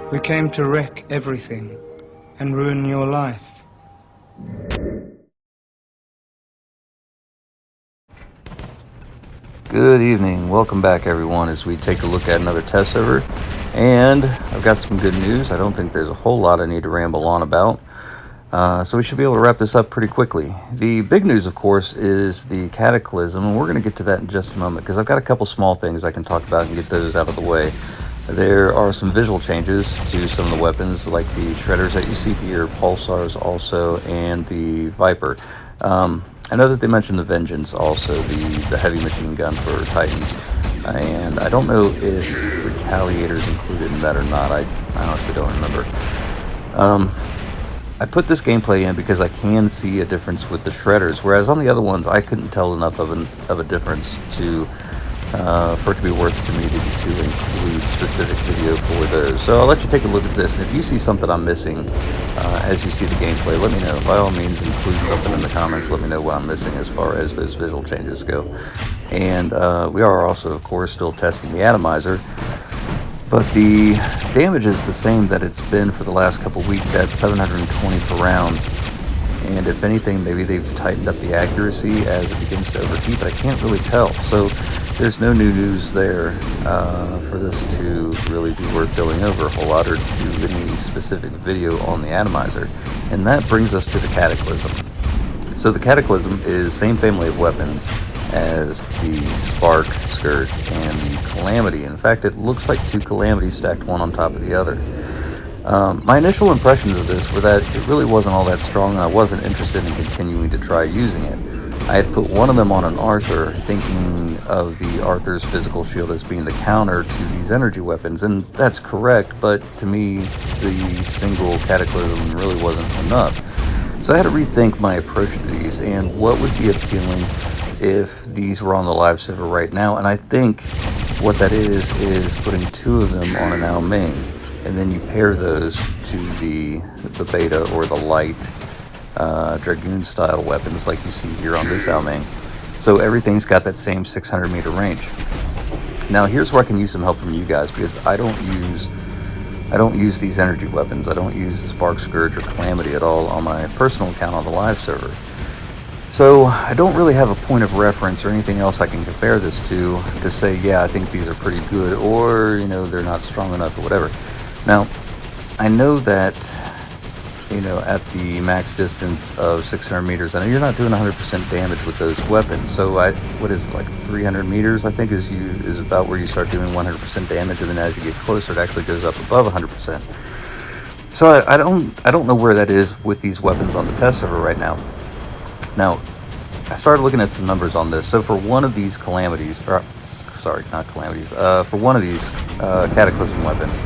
We came to wreck everything and ruin your life. Good evening. Welcome back, everyone, as we take a look at another test server. And I've got some good news. I don't think there's a whole lot I need to ramble on about. So we should be able to wrap this up pretty quickly. The big news, of course, is the Cataclysm, and we're going to get to that in just a moment because I've got a couple small things I can talk about and get those out of the way. There are some visual changes to some of the weapons, like the shredders that you see here, pulsars also, and the Viper. I know that they mentioned the Vengeance also, the heavy machine gun for Titans, and I don't know if Retaliator's included in that or not. I honestly don't remember. I put this gameplay in because I can see a difference with the shredders, whereas on the other ones I couldn't tell enough of a difference for it to be worth it to me to include specific video for those. So I'll let you take a look at this, and if you see something I'm missing as you see the gameplay, let me know. By all means, include something in the comments. Let me know what I'm missing as far as those visual changes go. And we are also, of course, still testing the Atomizer, but the damage is the same that it's been for the last couple weeks at 720 per round. And if anything, maybe they've tightened up the accuracy as it begins to overheat, but I can't really tell. So there's no new news there for this to really be worth going over a whole lot or do any specific video on the Atomizer. And that brings us to the Cataclysm. So the Cataclysm is same family of weapons as the Spark, Scourge, and the Calamity. In fact, it looks like two Calamities stacked one on top of the other. My initial impressions of this were that it really wasn't all that strong, and I wasn't interested in continuing to try using it. I had put one of them on an Arthur, thinking of the Arthur's physical shield as being the counter to these energy weapons, and that's correct, but to me, the single Cataclysm really wasn't enough. So I had to rethink my approach to these, and what would be appealing if these were on the live server right now, and I think what that is putting two of them on an Ao Ming. And then you pair those to the beta or the light Dragoon style weapons like you see here on this Ao Ming. So everything's got that same 600 meter range. Now here's where I can use some help from you guys, because I don't use these energy weapons. I don't use Spark, Scourge, or Calamity at all on my personal account on the live server. So I don't really have a point of reference or anything else I can compare this to say, yeah, I think these are pretty good, or, you know, they're not strong enough or whatever. Now, I know that, you know, at the max distance of 600 meters, I know you're not doing 100% damage with those weapons. So what is it, like 300 meters, I think, is about where you start doing 100% damage, and then as you get closer, it actually goes up above 100%. So I don't know where that is with these weapons on the test server right now. Now, I started looking at some numbers on this. So for one of these Calamities, or sorry, not Calamities, for one of these Cataclysm weapons,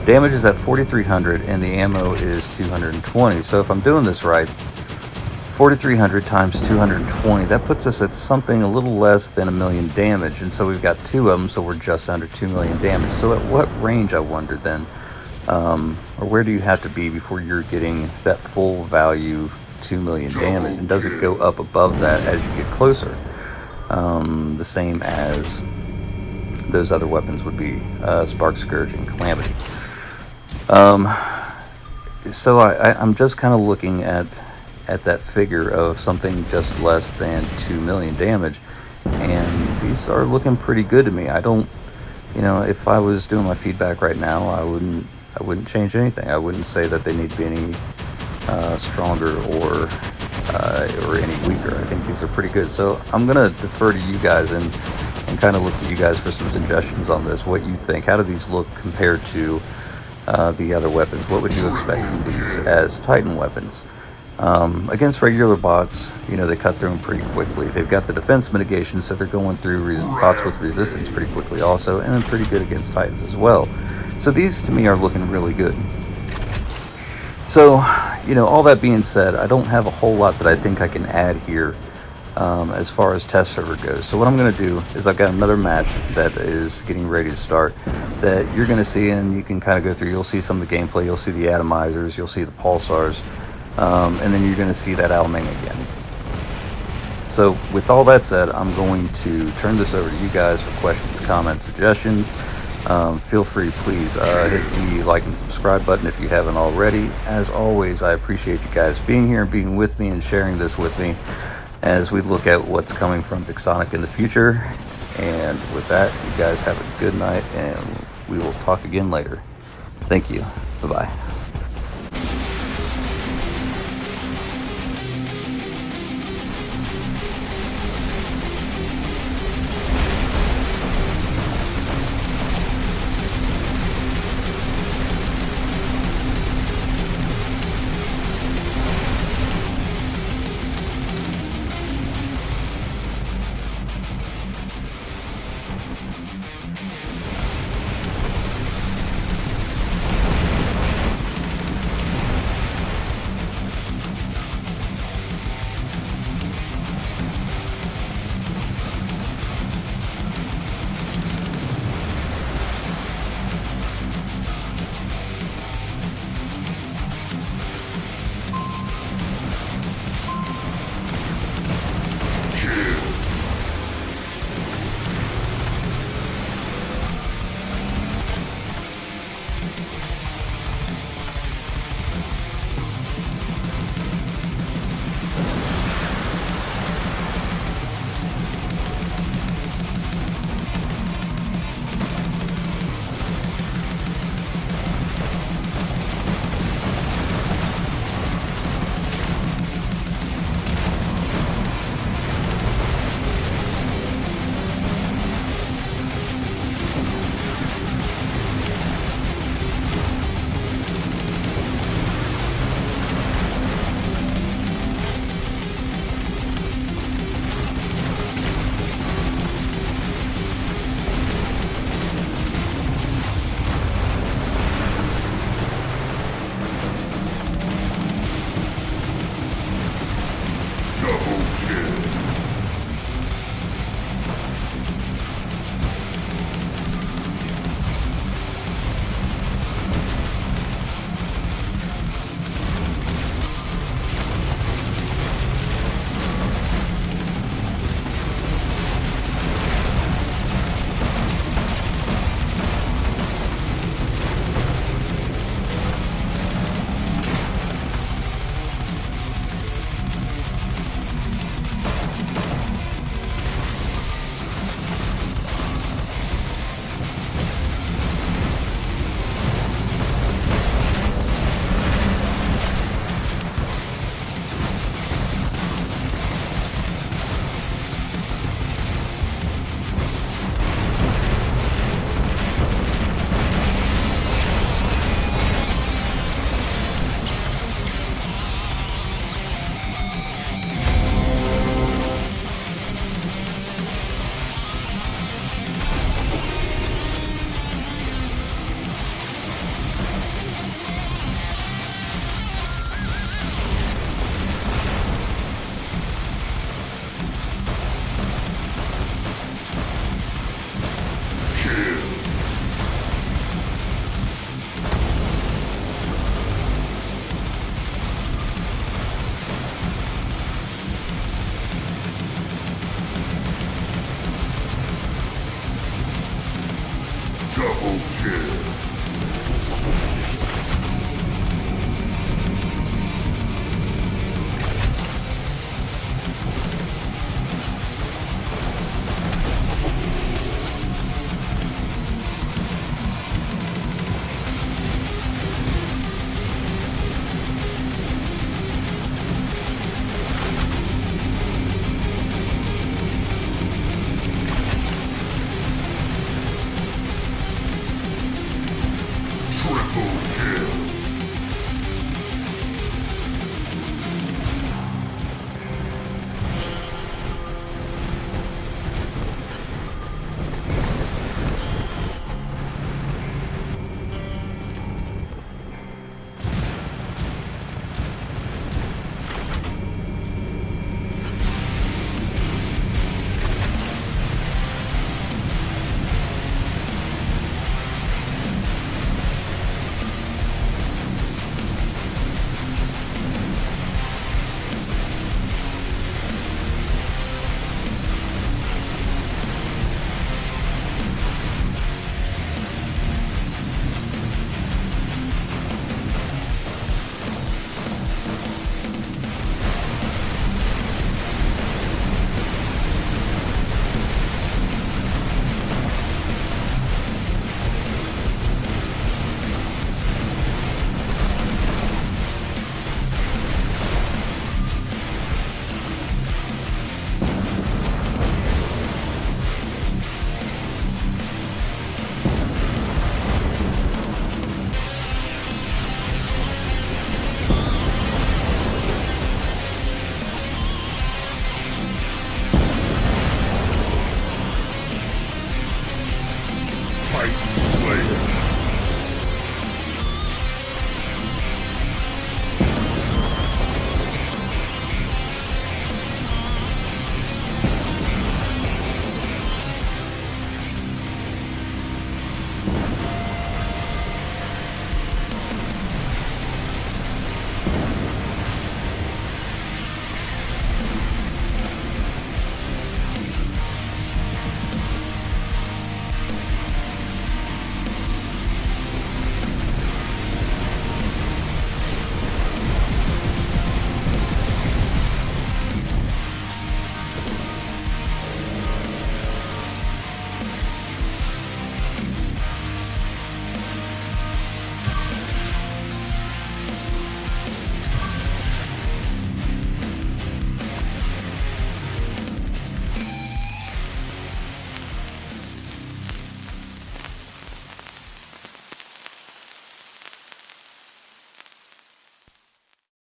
damage is at 4,300 and the ammo is 220. So if I'm doing this right, 4,300 times 220, that puts us at something a little less than 1 million damage. And so we've got two of them, so we're just under 2 million damage. So at what range, I wondered then, or where do you have to be before you're getting that full value 2 million damage? And does it go up above that as you get closer? The same as those other weapons would be Spark, Scourge, and Calamity. So I'm just kind of looking at that figure of something just less than 2 million damage, and these are looking pretty good to me. I don't, you know, if I was doing my feedback right now, I wouldn't change anything. I wouldn't say that they need to be any stronger or any weaker. I think these are pretty good. So I'm gonna defer to you guys and kind of look to you guys for some suggestions on this. What you think? How do these look compared to the other weapons? What would you expect from these as Titan weapons? Against regular bots, you know, they cut through them pretty quickly. They've got the defense mitigation, so they're going through bots with resistance pretty quickly also, and then pretty good against Titans as well. So these, to me, are looking really good. So, you know, all that being said, I don't have a whole lot that I think I can add here as far as test server goes. So what I'm going to do is I've got another match that is getting ready to start that you're going to see, and you can kind of go through. You'll see some of the gameplay. You'll see the Atomizers. You'll see the Pulsars. And then you're going to see that Ao Ming again. So with all that said, I'm going to turn this over to you guys for questions, comments, suggestions. Feel free, please hit the like and subscribe button if you haven't already. As always, I appreciate you guys being here, being with me, and sharing this with me as we look at what's coming from Pixonic in the future. And with that, you guys have a good night, and we will talk again later. Thank you. Bye-bye. Triple